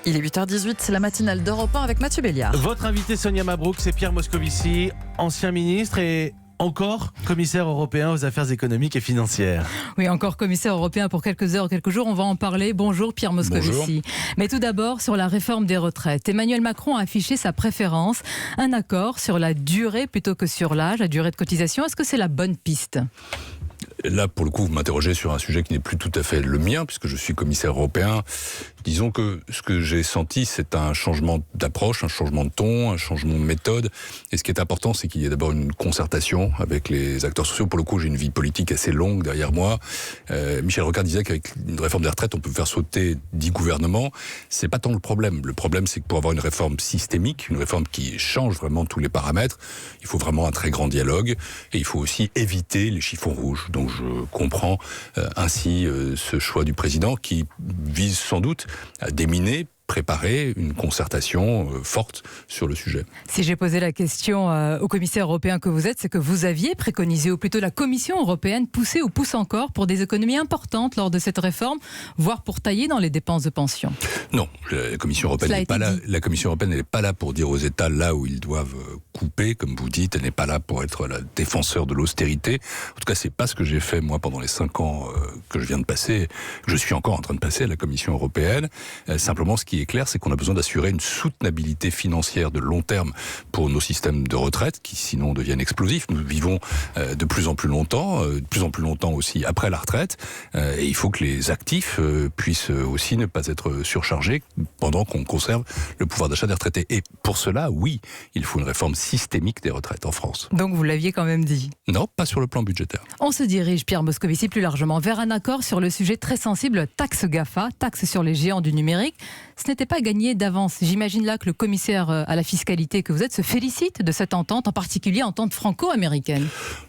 Il est 8h18, c'est la matinale d'Europe 1 avec Mathieu Béliard. Votre invité Sonia Mabrouk, c'est Pierre Moscovici, ancien ministre et encore commissaire européen aux affaires économiques et financières. Oui, encore commissaire européen pour quelques heures, quelques jours, on va en parler. Bonjour Pierre Moscovici. Bonjour. Mais tout d'abord, sur la réforme des retraites. Emmanuel Macron a affiché sa préférence, un accord sur la durée plutôt que sur l'âge, la durée de cotisation. Est-ce que c'est la bonne piste ? Là, pour le coup, vous m'interrogez sur un sujet qui n'est plus tout à fait le mien, puisque je suis commissaire européen. Disons que ce que j'ai senti, c'est un changement d'approche, un changement de ton, un changement de méthode. Et ce qui est important, c'est qu'il y ait d'abord une concertation avec les acteurs sociaux. Pour le coup, j'ai une vie politique assez longue derrière moi. Michel Rocard disait qu'avec une réforme des retraites, on peut faire sauter 10 gouvernements. C'est pas tant le problème. Le problème, c'est que pour avoir une réforme systémique, une réforme qui change vraiment tous les paramètres, il faut vraiment un très grand dialogue. Et il faut aussi éviter les chiffons rouges. Donc je comprends ainsi ce choix du président qui vise sans doute à déminer, préparer une concertation forte sur le sujet. Si j'ai posé la question au commissaire européen que vous êtes, c'est que vous aviez préconisé, ou plutôt la Commission européenne poussé ou pousse encore pour des économies importantes lors de cette réforme, voire pour tailler dans les dépenses de pension. Non, la Commission européenne n'est pas là. La Commission européenne n'est pas là pour dire aux États là où ils doivent couper, comme vous dites. Elle n'est pas là pour être la défenseur de l'austérité. En tout cas, c'est pas ce que j'ai fait moi pendant les 5 ans que je viens de passer. Je suis encore en train de passer à la Commission européenne. Simplement, ce qui est clair, c'est qu'on a besoin d'assurer une soutenabilité financière de long terme pour nos systèmes de retraite, qui sinon deviennent explosifs. Nous vivons de plus en plus longtemps aussi après la retraite, et il faut que les actifs puissent aussi ne pas être surchargés pendant qu'on conserve le pouvoir d'achat des retraités. Et pour cela, oui, il faut une réforme systémique des retraites en France. Donc vous l'aviez quand même dit. Non, pas sur le plan budgétaire. On se dirige, Pierre Moscovici, plus largement vers un accord sur le sujet très sensible, taxe GAFA, taxe sur les géants du numérique. Ce n'était pas gagné d'avance. J'imagine là que le commissaire à la fiscalité que vous êtes se félicite de cette entente, en particulier entente franco-américaine.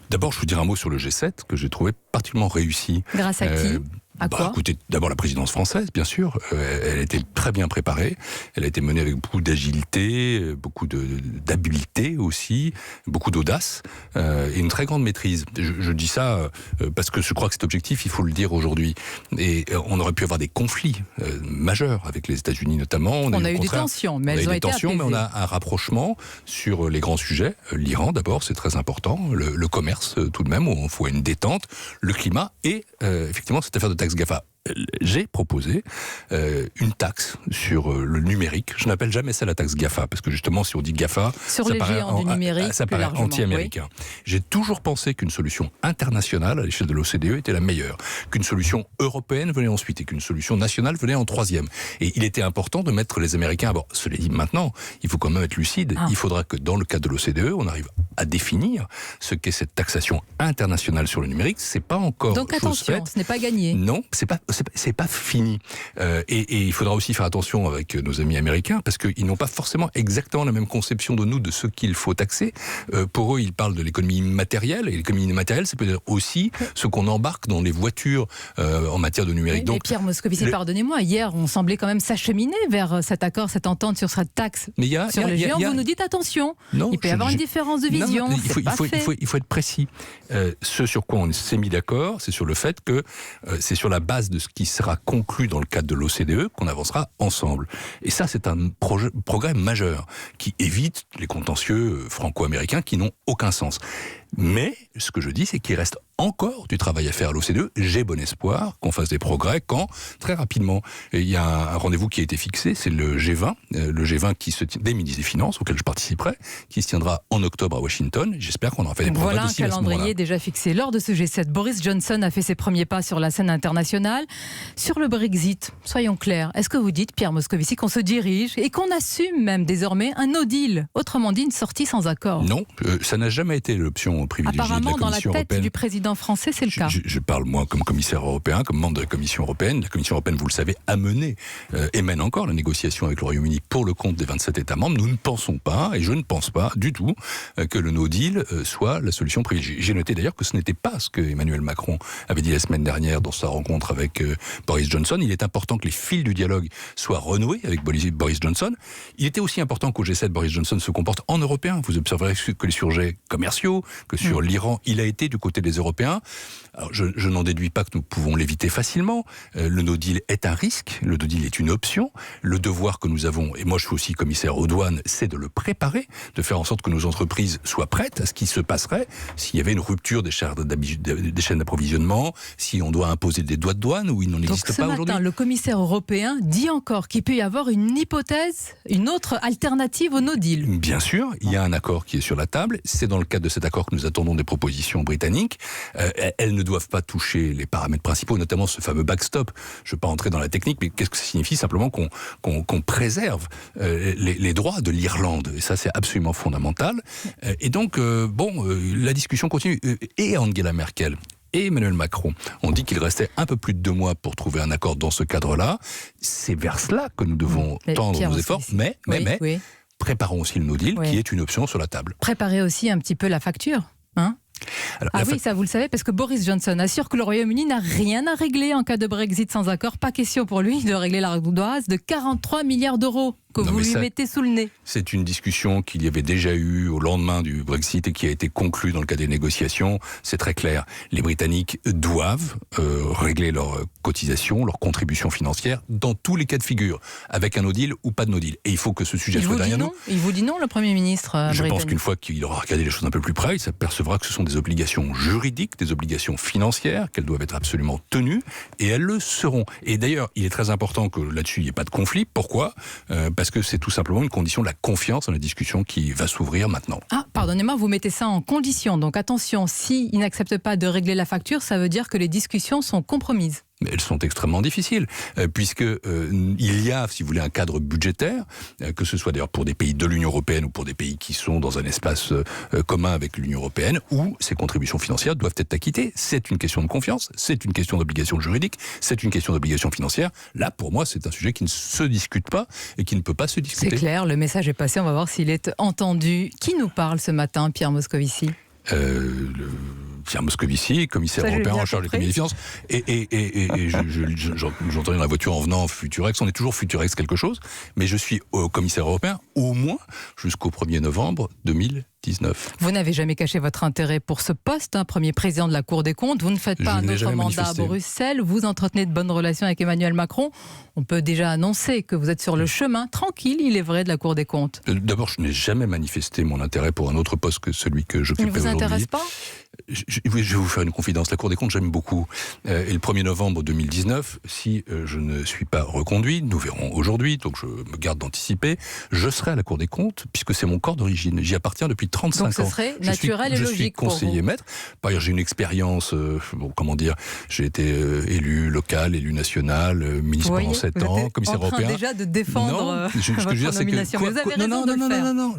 D'abord, je vous dirai un mot sur le G7, que j'ai trouvé particulièrement réussi. Grâce à qui ? À quoi ? Écoutez, d'abord la présidence française, bien sûr. Elle a été très bien préparée. Elle a été menée avec beaucoup d'agilité, beaucoup d'habileté aussi, beaucoup d'audace et une très grande maîtrise. Je dis ça parce que je crois que cet objectif, il faut le dire aujourd'hui. Et on aurait pu avoir des conflits majeurs avec les États-Unis notamment. On a eu des tensions, mais elles ont été apaisées. Mais on a un rapprochement sur les grands sujets. L'Iran d'abord, c'est très important. Le commerce tout de même, où il faut une détente. Le climat et effectivement cette affaire de taxe GAFA. J'ai proposé une taxe sur le numérique. Je n'appelle jamais ça la taxe GAFA, parce que justement, si on dit GAFA, sur les géants du numérique, ça paraît anti-américain. Oui. J'ai toujours pensé qu'une solution internationale à l'échelle de l'OCDE était la meilleure, qu'une solution européenne venait ensuite et qu'une solution nationale venait en troisième. Et il était important de mettre les Américains à bord. Cela dit, maintenant, il faut quand même être lucide. Il faudra que dans le cadre de l'OCDE, on arrive à définir ce qu'est cette taxation internationale sur le numérique. C'est pas encore donc attention, chose faite. Ce n'est pas gagné. Non, c'est pas fini. Et il faudra aussi faire attention avec nos amis américains, parce qu'ils n'ont pas forcément exactement la même conception de nous, de ce qu'il faut taxer. Pour eux, ils parlent de l'économie immatérielle, et l'économie immatérielle, c'est peut-être aussi ce qu'on embarque dans les voitures en matière de numérique. Oui, donc, mais Pierre Moscovici, pardonnez-moi, hier, on semblait quand même s'acheminer vers cet accord, cette entente sur cette taxe sur les géants. Vous nous dites attention, il peut y avoir une différence de vision. Non, il faut être précis. Ce sur quoi on s'est mis d'accord, c'est sur le fait que c'est sur la base de ce qui sera conclu dans le cadre de l'OCDE qu'on avancera ensemble. Et ça, c'est un progrès majeur qui évite les contentieux franco-américains qui n'ont aucun sens. Mais ce que je dis, c'est qu'il reste encore du travail à faire à l'OCDE. J'ai bon espoir qu'on fasse des progrès quand, très rapidement, il y a un rendez-vous qui a été fixé, c'est le G20 qui se tient, des ministres des Finances, auquel je participerai, qui se tiendra en octobre à Washington. J'espère qu'on en fait des progrès voilà d'ici à ce moment-là. Voilà un calendrier déjà fixé. Lors de ce G7, Boris Johnson a fait ses premiers pas sur la scène internationale. Sur le Brexit, soyons clairs, est-ce que vous dites, Pierre Moscovici, qu'on se dirige et qu'on assume même désormais un no deal, autrement dit une sortie sans accord ? Non, ça n'a jamais été l'option privilégiée apparemment, de la Commission européenne. Dans la tête du président français, c'est le cas. Je parle moi comme commissaire européen, comme membre de la Commission européenne. La Commission européenne, vous le savez, a mené et mène encore la négociation avec le Royaume-Uni pour le compte des 27 États membres. Nous ne pensons pas, et je ne pense pas du tout, que le no deal soit la solution privilégiée. J'ai noté d'ailleurs que ce n'était pas ce que Emmanuel Macron avait dit la semaine dernière dans sa rencontre avec Boris Johnson. Il est important que les fils du dialogue soient renoués avec Boris Johnson. Il était aussi important qu'au G7, Boris Johnson se comporte en Européen. Vous observerez que les sujets commerciaux, que sur l'Iran, il a été du côté des Européens. Alors, je n'en déduis pas que nous pouvons l'éviter facilement. Le no deal est un risque, le no deal est une option. Le devoir que nous avons, et moi je suis aussi commissaire aux douanes, c'est de le préparer, de faire en sorte que nos entreprises soient prêtes à ce qui se passerait s'il y avait une rupture des chaînes d'approvisionnement, si on doit imposer des droits de douane ou il n'en existe pas aujourd'hui. Donc ce matin, le commissaire européen dit encore qu'il peut y avoir une hypothèse, une autre alternative au no deal. Bien sûr, il y a un accord qui est sur la table. C'est dans le cadre de cet accord que nous attendons des propositions britanniques. Elles ne doivent pas toucher les paramètres principaux, notamment ce fameux backstop. Je ne vais pas entrer dans la technique, mais qu'est-ce que ça signifie? Simplement qu'on préserve les droits de l'Irlande. Et ça, c'est absolument fondamental. Et donc, la discussion continue. Et Angela Merkel et Emmanuel Macron ont dit qu'il restait un peu plus de 2 mois pour trouver un accord dans ce cadre-là. C'est vers cela que nous devons tendre nos efforts. Mais, préparons aussi le no deal, qui est une option sur la table. Préparez aussi un petit peu la facture, hein? Alors, ça vous le savez, parce que Boris Johnson assure que le Royaume-Uni n'a rien à régler en cas de Brexit sans accord. Pas question pour lui de régler l'ardoise de 43 milliards d'euros que vous lui mettez sous le nez. C'est une discussion qu'il y avait déjà eu au lendemain du Brexit et qui a été conclue dans le cadre des négociations. C'est très clair. Les Britanniques doivent régler leurs cotisations, leurs contributions financières dans tous les cas de figure, avec un no deal ou pas de no deal. Et il faut que ce sujet soit derrière nous. Il vous dit non, le Premier ministre britannique? Je pense qu'une fois qu'il aura regardé les choses un peu plus près, il s'apercevra que ce sont des obligations juridiques, des obligations financières, qu'elles doivent être absolument tenues, et elles le seront. Et d'ailleurs, il est très important que là-dessus, il n'y ait pas de conflit. Pourquoi ? Parce que c'est tout simplement une condition de la confiance dans la discussion qui va s'ouvrir maintenant. Ah, pardonnez-moi, vous mettez ça en condition. Donc attention, s'ils n'acceptent pas de régler la facture, ça veut dire que les discussions sont compromises. Mais elles sont extrêmement difficiles, puisque il y a, si vous voulez, un cadre budgétaire, que ce soit d'ailleurs pour des pays de l'Union européenne ou pour des pays qui sont dans un espace commun avec l'Union européenne, où ces contributions financières doivent être acquittées. C'est une question de confiance, c'est une question d'obligation juridique, c'est une question d'obligation financière. Là, pour moi, c'est un sujet qui ne se discute pas et qui ne peut pas se discuter. C'est clair, le message est passé, on va voir s'il est entendu. Qui nous parle ce matin, Pierre Moscovici ? Pierre Moscovici, commissaire européen en charge des communautés de finances. Et j'entends dans la voiture en venant Futurex, on est toujours Futurex quelque chose, mais je suis commissaire européen au moins jusqu'au 1er novembre 2019. Vous n'avez jamais caché votre intérêt pour ce poste, premier président de la Cour des comptes. Vous ne faites pas un autre mandat à Bruxelles. Vous entretenez de bonnes relations avec Emmanuel Macron. On peut déjà annoncer que vous êtes sur le chemin tranquille, il est vrai, de la Cour des comptes. D'abord, je n'ai jamais manifesté mon intérêt pour un autre poste que celui que j'occupais aujourd'hui. Il ne vous intéresse pas ? Je vais vous faire une confidence. La Cour des comptes, j'aime beaucoup. Et le 1er novembre 2019, si je ne suis pas reconduit, nous verrons aujourd'hui, donc je me garde d'anticiper, je serai à la Cour des comptes, puisque c'est mon corps d'origine. J'y appartiens depuis 35 ans. Donc ce serait naturel et logique pour vous. Je suis conseiller maître. Par ailleurs, j'ai une expérience, j'ai été élu local, élu national, ministre pendant 7 ans, commissaire européen. Vous êtes en train déjà de défendre votre nomination. Vous avez raison de le faire. Non.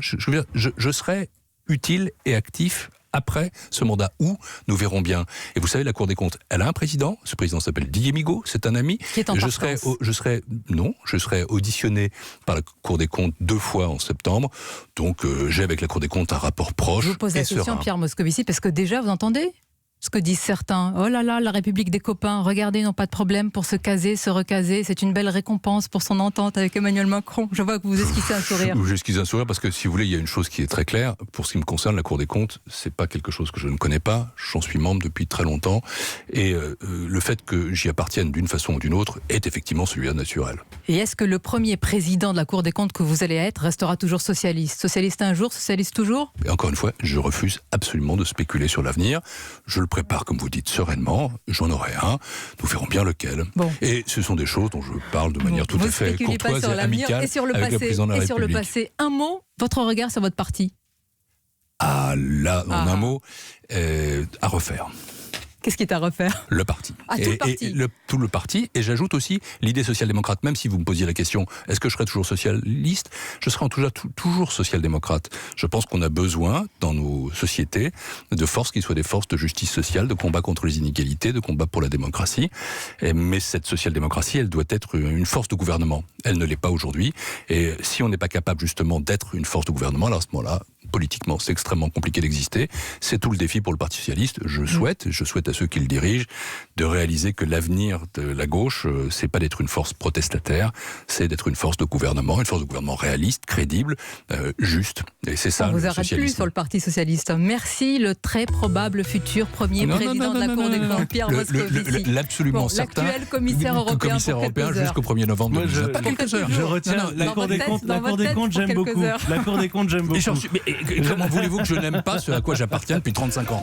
Je serai utile et actif après ce mandat où nous verrons bien. Et vous savez, la Cour des comptes, elle a un président. Ce président s'appelle Didier Migaud, c'est un ami. Qui est en partance. Je serai auditionné par la Cour des comptes 2 fois en septembre. Donc j'ai avec la Cour des comptes un rapport proche. Je vous pose la question, Pierre Moscovici, parce que déjà, vous entendez ce que disent certains? Oh là là, la République des copains, regardez, ils n'ont pas de problème pour se caser, se recaser. C'est une belle récompense pour son entente avec Emmanuel Macron. Je vois que vous esquissez un sourire. J'esquisse un sourire parce que, si vous voulez, il y a une chose qui est très claire. Pour ce qui me concerne, la Cour des comptes, c'est pas quelque chose que je ne connais pas. J'en suis membre depuis très longtemps. Et le fait que j'y appartienne d'une façon ou d'une autre est effectivement celui-là naturel. Et est-ce que le premier président de la Cour des comptes que vous allez être restera toujours socialiste? Socialiste un jour, socialiste toujours? Et encore une fois, je refuse absolument de spéculer sur l'avenir. Je le prépare, comme vous dites, sereinement. J'en aurai un. Nous verrons bien lequel. Bon. Et ce sont des choses dont je parle de manière tout à fait courtoise et amicale avec le président de la République. Et sur le passé, un mot, votre regard sur votre parti? Ah là, en un mot, à refaire. Qu'est-ce qui est à refaire? Le parti. Tout le parti. Tout le parti. Et j'ajoute aussi l'idée social-démocrate. Même si vous me posiez la question, est-ce que je serai toujours socialiste? Je serai toujours social-démocrate. Je pense qu'on a besoin, dans nos sociétés, de forces qui soient des forces de justice sociale, de combat contre les inégalités, de combat pour la démocratie. Mais cette social-démocratie, elle doit être une force de gouvernement. Elle ne l'est pas aujourd'hui. Et si on n'est pas capable justement d'être une force de gouvernement, alors à ce moment-là, politiquement, c'est extrêmement compliqué d'exister. C'est tout le défi pour le Parti socialiste. Je souhaite à ceux qui le dirigent de réaliser que l'avenir de la gauche, c'est pas d'être une force protestataire, c'est d'être une force de gouvernement réaliste, crédible, juste. Et c'est ça on le vous arrête socialisme. plus sur le Parti socialiste. Merci, le très probable futur premier président de la Cour des comptes, Pierre Moscovici. L'absolument certain. L'actuel commissaire européen pour quelques heures. Jusqu'au 1er novembre. Moi, pas quelques heures. Je retiens la Cour des comptes. La Cour des comptes, j'aime beaucoup. La Cour des comptes, j'aime beaucoup. Et comment voulez-vous que je n'aime pas ce à quoi j'appartiens depuis 35 ans ?